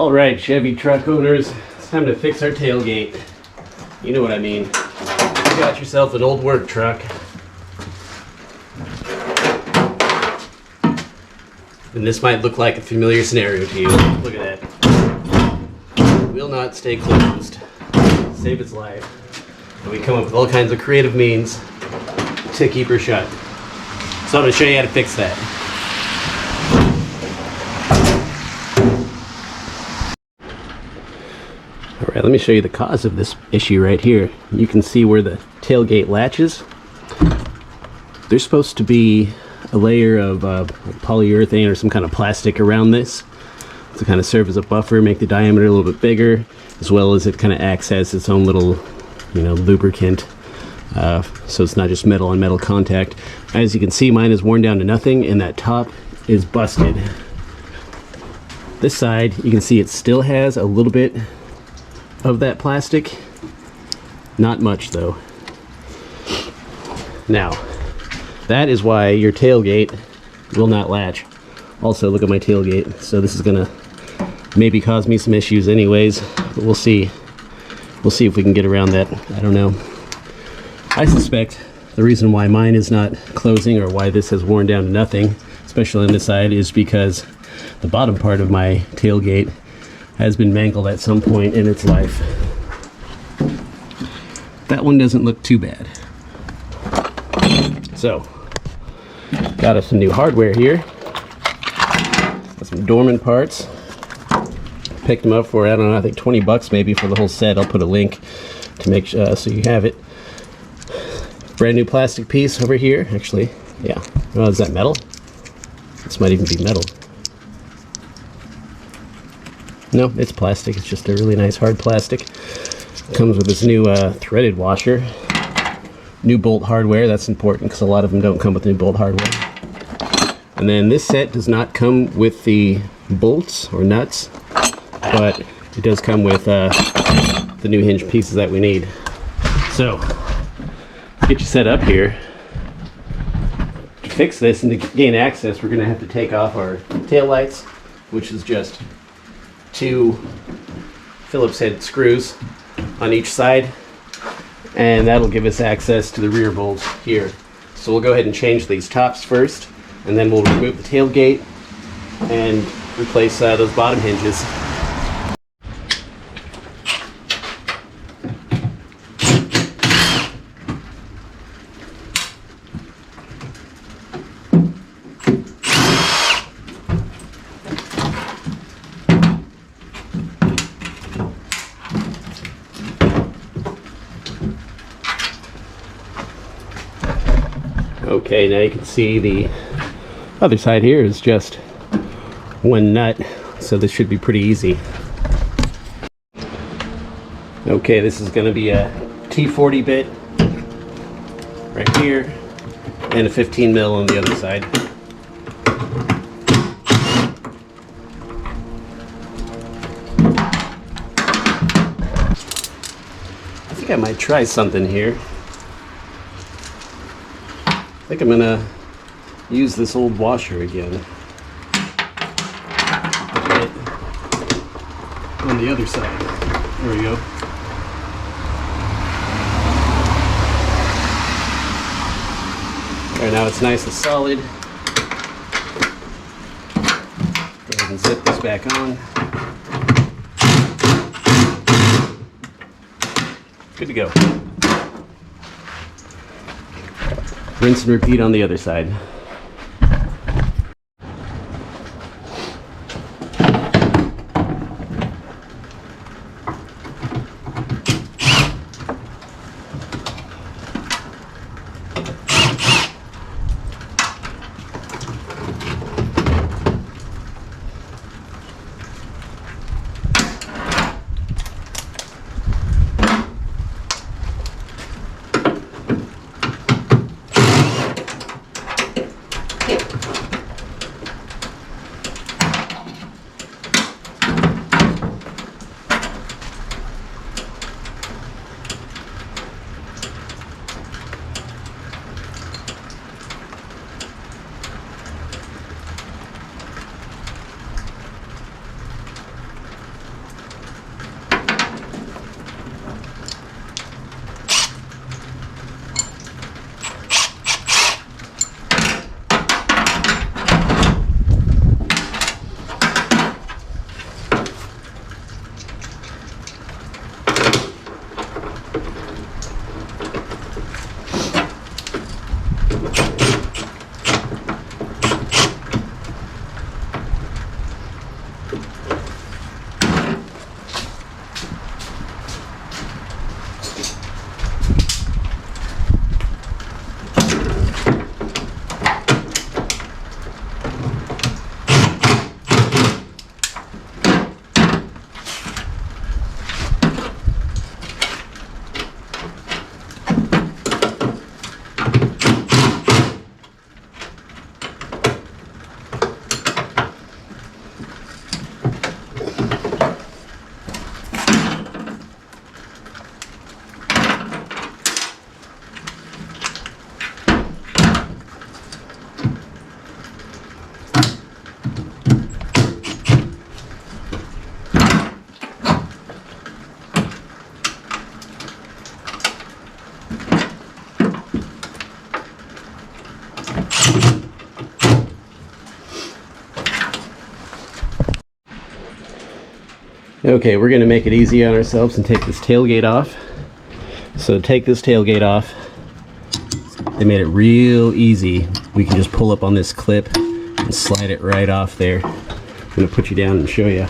All right, Chevy truck owners, it's time to fix our tailgate. You know what I mean. You got yourself an old work truck. And this might look like a familiar scenario to you. Look at that. Will not stay closed. Save its life. And we come up with all kinds of creative means to keep her shut. So I'm going to show you how to fix that. Alright, let me show you the cause of this issue right here. You can see where the tailgate latches. There's supposed to be a layer of polyurethane or some kind of plastic around this to kind of serve as a buffer, make the diameter a little bit bigger, as well as it kind of acts as its own little, lubricant. So it's not just metal on metal contact. As you can see, mine is worn down to nothing and that top is busted. This side, you can see it still has a little bit of that plastic. Not much though. Now, that is why your tailgate will not latch. Also, look at my tailgate. So this is gonna maybe cause me some issues anyways, but we'll see. We'll see if we can get around that. I don't know. I suspect the reason why mine is not closing, or why this has worn down to nothing, especially on this side, is because the bottom part of my tailgate has been mangled at some point in its life. That one doesn't look too bad. So, got us some new hardware here. Got some Dorman parts. Picked them up for, I don't know, I think 20 bucks maybe for the whole set. I'll put a link to make sure so you have it. Brand new plastic piece over here. Actually, yeah. Oh, is that metal? This might even be metal. No, it's plastic. It's just a really nice hard plastic. Comes with this new threaded washer. New bolt hardware. That's important because a lot of them don't come with new bolt hardware. And then this set does not come with the bolts or nuts, but it does come with the new hinge pieces that we need. So, to get you set up here, to fix this and to gain access, we're going to have to take off our tail lights, which is just 2 Phillips head screws on each side, and that'll give us access to the rear bolts here. So we'll go ahead and change these tops first, and then we'll remove the tailgate and replace those bottom hinges. Okay, now you can see the other side here is just 1 nut, so this should be pretty easy. Okay, this is going to be a T40 bit right here and a 15 mil on the other side. I think I might try something here. I think I'm gonna use this old washer again. On the other side. There we go. Alright, now it's nice and solid. Go ahead and zip this back on. Good to go. Rinse and repeat on the other side. Okay, we're going to make it easy on ourselves and take this tailgate off. So to take this tailgate off, they made it real easy. We can just pull up on this clip and slide it right off there. I'm going to put you down and show you.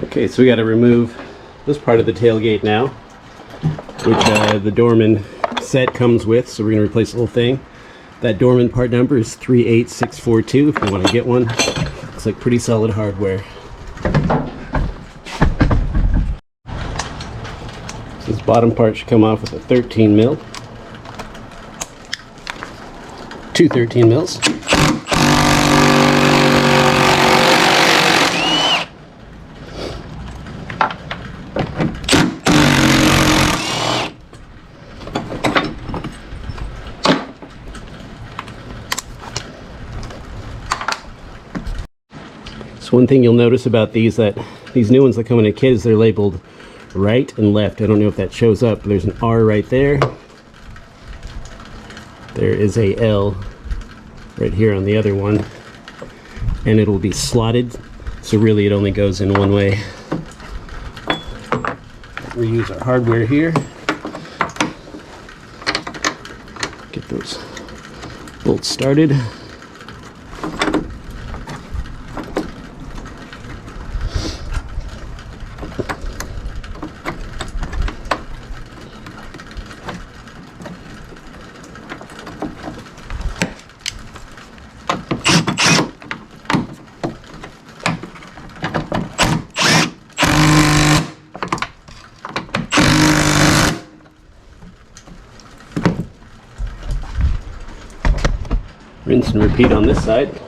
Okay, so we got to remove this part of the tailgate now, which the Dorman set comes with, so we're going to replace the whole thing. That Dorman part number is 38642 if you want to get one. Looks like pretty solid hardware. So this bottom part should come off with a 13 mil. Two 13 mils. So one thing you'll notice about these new ones that come in a kit is they're labeled right and left. I don't know if that shows up, but there's an R right there. There is a L right here on the other one, and it'll be slotted, so really it only goes in one way. Reuse our hardware here. Get those bolts started. Rinse and repeat on this side.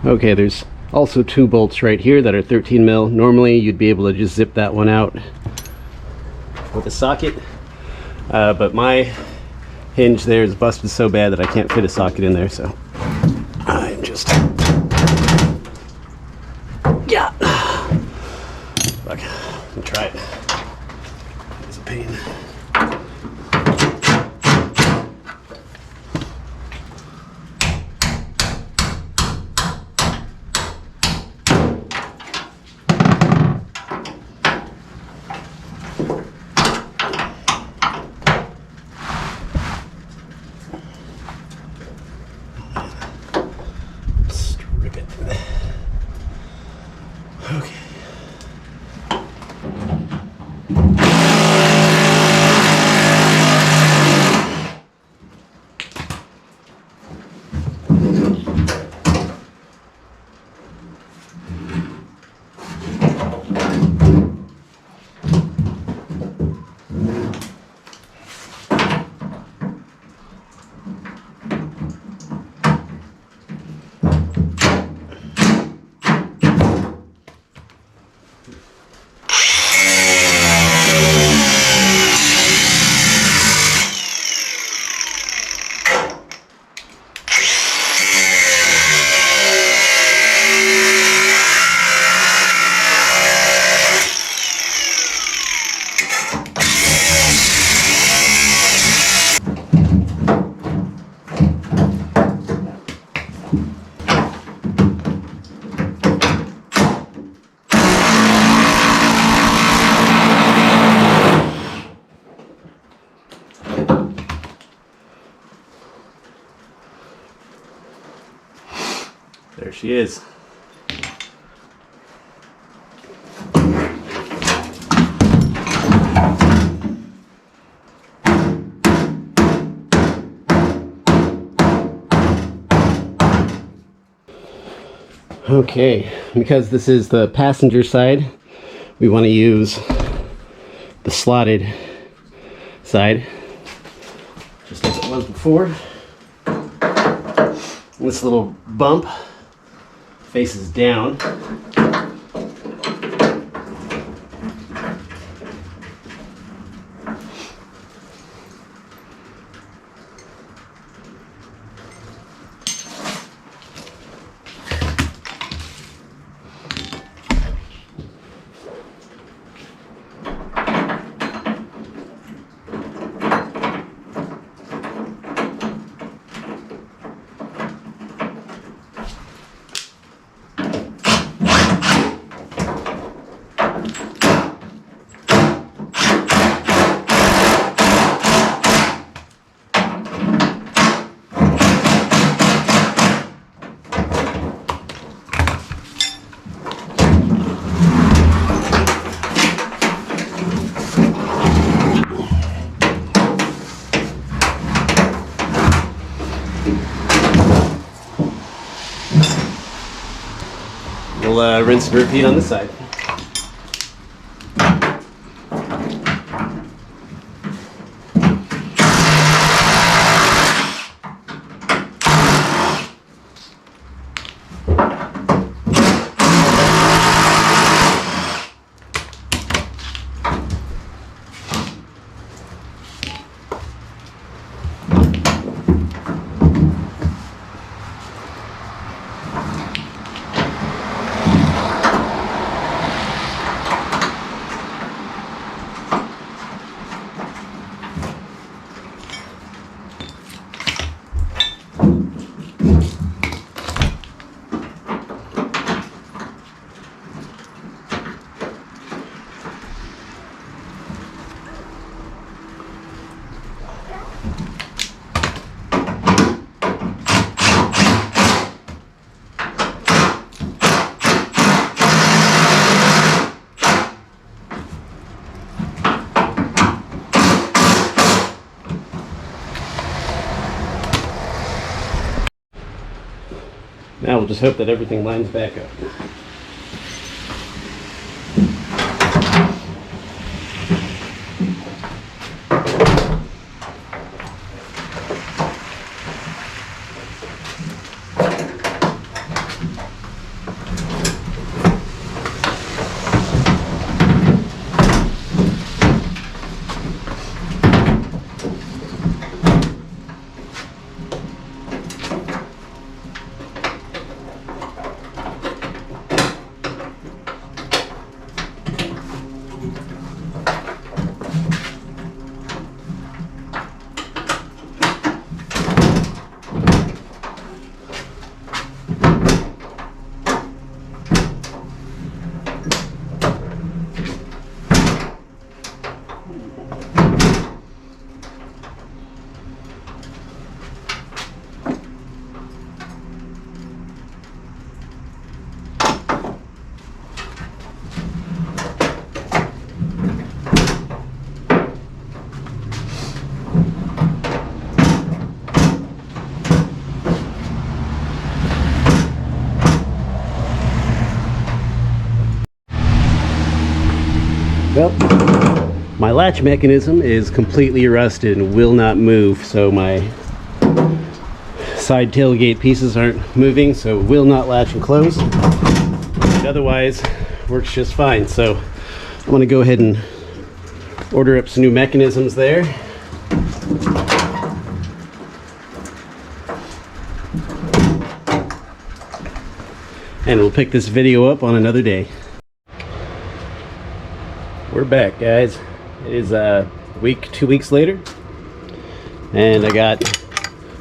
Okay, there's also two bolts right here that are 13 mil. Normally you'd be able to just zip that one out with a socket, but my hinge there is busted so bad that I can't fit a socket in there, so I'm just fuck, let me try it. It's a pain. Okay. There she is. Okay, because this is the passenger side, we want to use the slotted side, just as it was before. This little bump faces down. We'll rinse and repeat on this side. Now we'll just hope that everything lines back up. Well, my latch mechanism is completely rusted and will not move, so my side tailgate pieces aren't moving, so it will not latch and close. But otherwise, works just fine. So I'm going to go ahead and order up some new mechanisms there. And we'll pick this video up on another day. We're back, guys. It is a week, 2 weeks later, and I got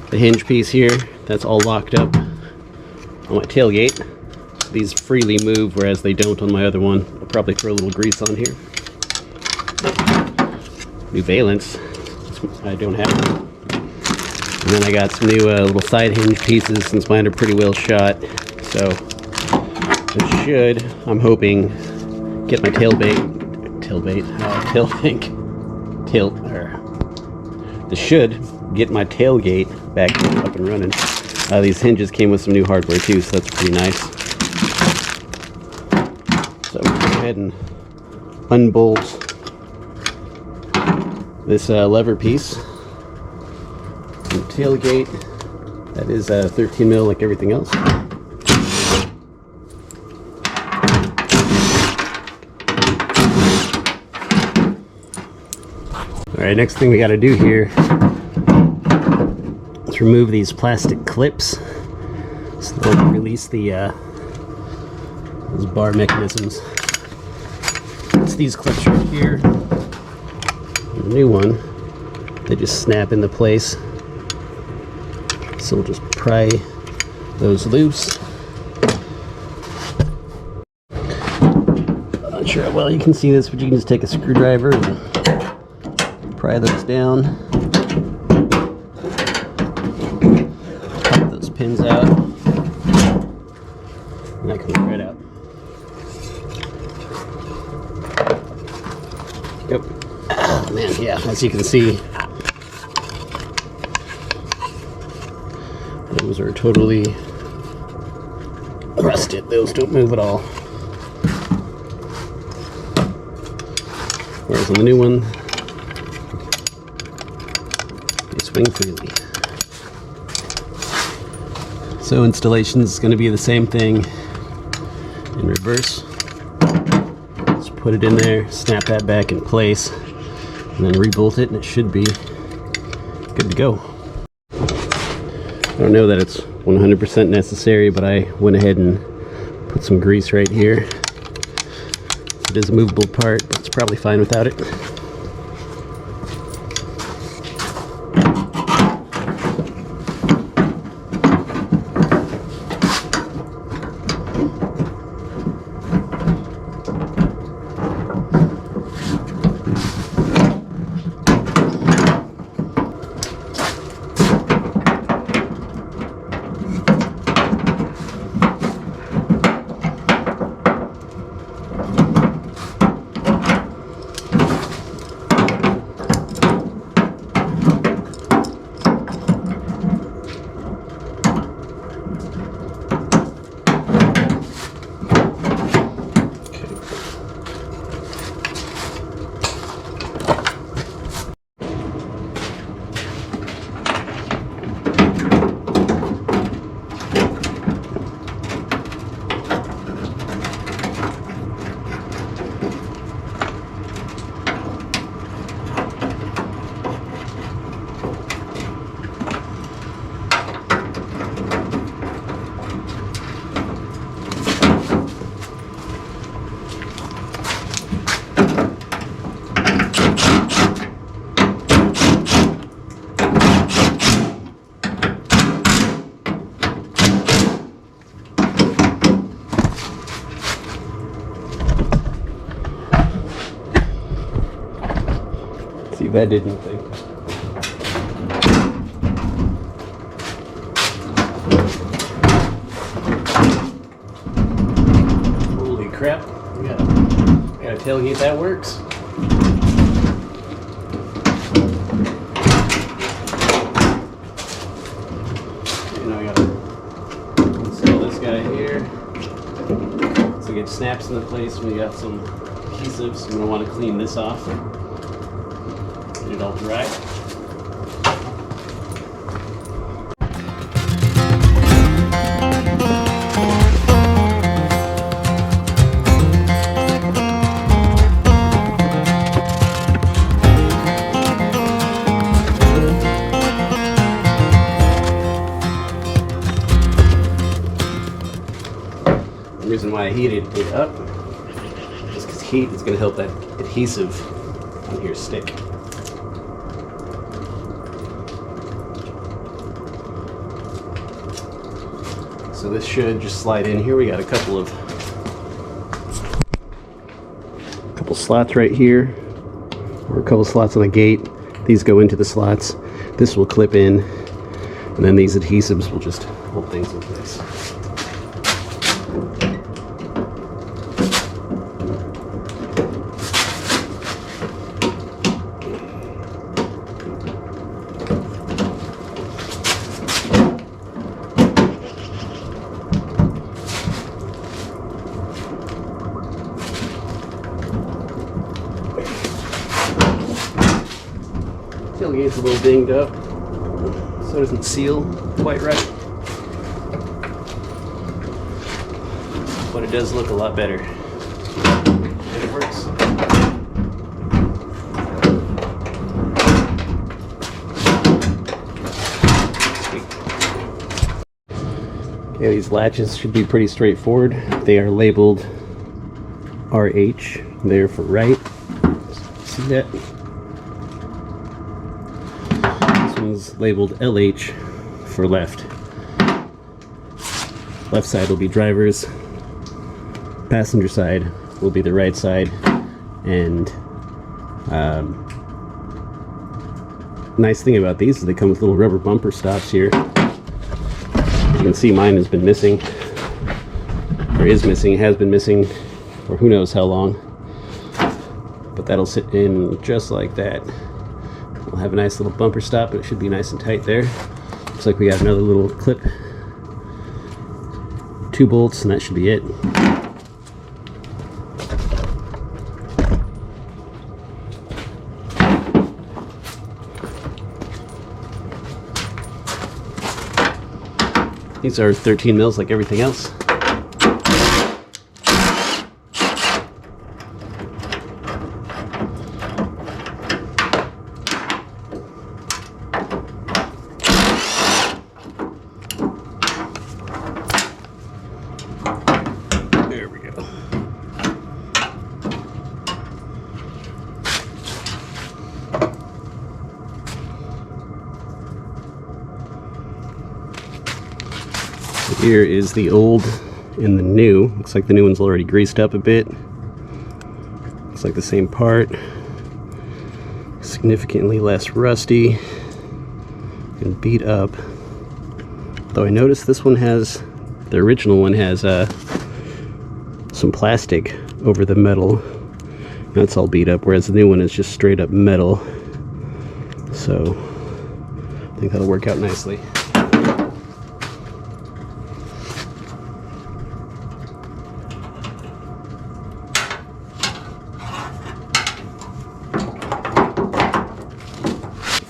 the hinge piece here that's all locked up on my tailgate. These freely move, whereas they don't on my other one. I'll probably throw a little grease on here. New valence. I don't have them. And then I got some new little side hinge pieces since mine are pretty well shot. So it should, I'm hoping, get my this should get my tailgate back up and running. These hinges came with some new hardware too, so that's pretty nice. So we'll go ahead and unbolt this lever piece from the tailgate. That is 13 mil like everything else. Alright, next thing we got to do here is remove these plastic clips so they'll release the those bar mechanisms. It's these clips right here. The new one, they just snap into place. So we'll just pry those loose. I'm not sure how well you can see this, but you can just take a screwdriver and pry those down. Pop those pins out. And that comes right out. Yep. Oh man, yeah, as you can see, those are totally rusted. Those don't move at all. Whereas on the new one, they swing freely. So installation is going to be the same thing in reverse. Just put it in there, snap that back in place, and then rebolt it, and it should be good to go. I don't know that it's 100% necessary, but I went ahead and put some grease right here. It is a movable part, but it's probably fine without it. See if that did anything. Holy crap, we got a tailgate that works. You know, I gotta install this guy here. So it snaps into place. We got some adhesive, so I'm gonna want to clean this off. Get it all dry. The reason why I heated it up is because heat is going to help that adhesive on here stick. So this should just slide in here. We got a couple slots right here, or a couple slots on the gate. These go into the slots. This will clip in, and then these adhesives will just hold things in place. Tailgate's a little dinged up, so it doesn't seal quite right. But it does look a lot better. And it works. Sweet. Okay, these latches should be pretty straightforward. They are labeled RH, there for right. See that? Is labeled LH for left. Left side will be driver's, passenger side will be the right side, and nice thing about these is they come with little rubber bumper stops here. You can see mine has been missing, or is missing, has been missing for who knows how long, but that'll sit in just like that. We'll have a nice little bumper stop, but it should be nice and tight there. Looks like we got another little clip. 2 bolts, and that should be it. These are 13 mils like everything else. There we go. Here is the old and the new. Looks like the new one's already greased up a bit. Looks like the same part. Significantly less rusty and beat up. Though I noticed this one has, the original one has some plastic over the metal. That's all beat up, whereas the new one is just straight up metal. So I think that'll work out nicely.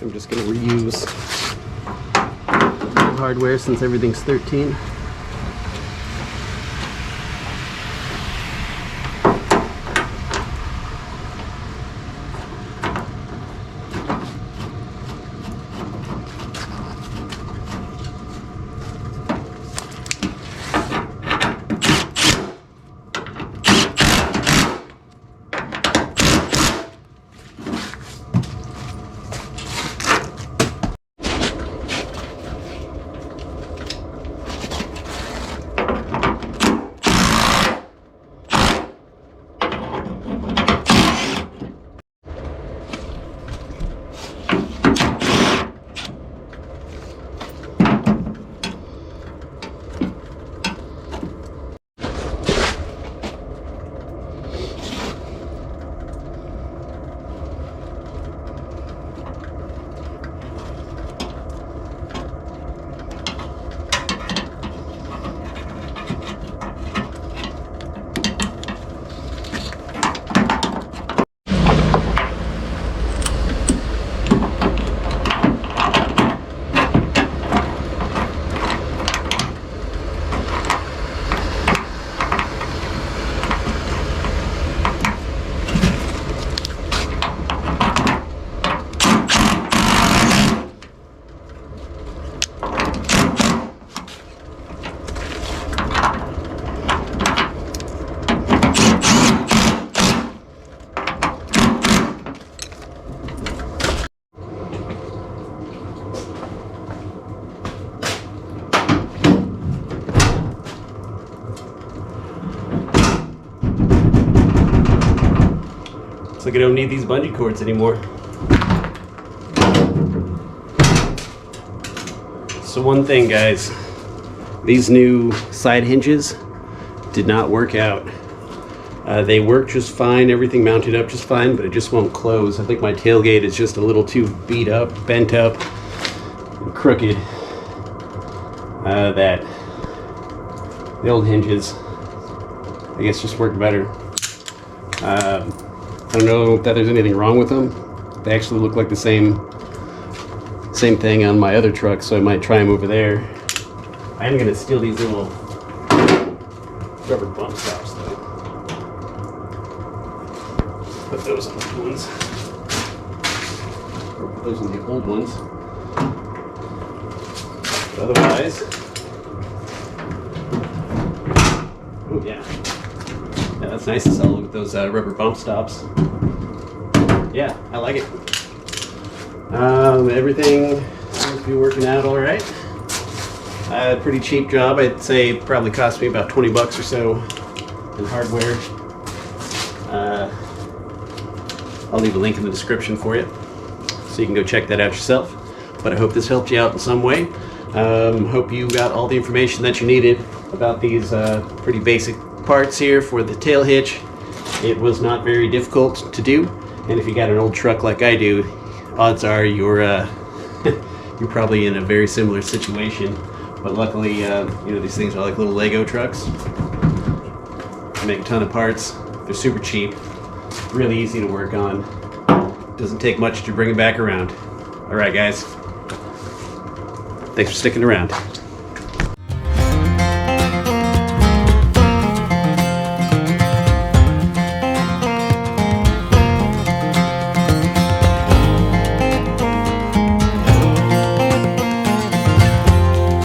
I'm just going to reuse hardware since everything's 13. Looks like I don't need these bungee cords anymore. So one thing, guys, these new side hinges did not work out. They work just fine, everything mounted up just fine, but it just won't close. I think my tailgate is just a little too beat up, bent up, and crooked. That the old hinges, I guess, just work better. I don't know that there's anything wrong with them. They actually look like the same thing on my other truck, so I might try them over there. I am gonna steal these little rubber bump stops though. Put those on the new ones. Or put those on the old ones. But otherwise, oh yeah. Yeah, that's nice and solid with those rubber bump stops. Yeah, I like it. Everything seems to be working out all right. Pretty cheap job. I'd say it probably cost me about 20 bucks or so in hardware. I'll leave a link in the description for you, so you can go check that out yourself. But I hope this helped you out in some way. Hope you got all the information that you needed about these pretty basic parts here for the tail hitch. It was not very difficult to do, and if you got an old truck like I do, odds are you're you're probably in a very similar situation. But luckily, you know, these things are like little Lego trucks. They make a ton of parts. They're super cheap, really easy to work on. Doesn't take much to bring it back around. All right, guys. Thanks for sticking around.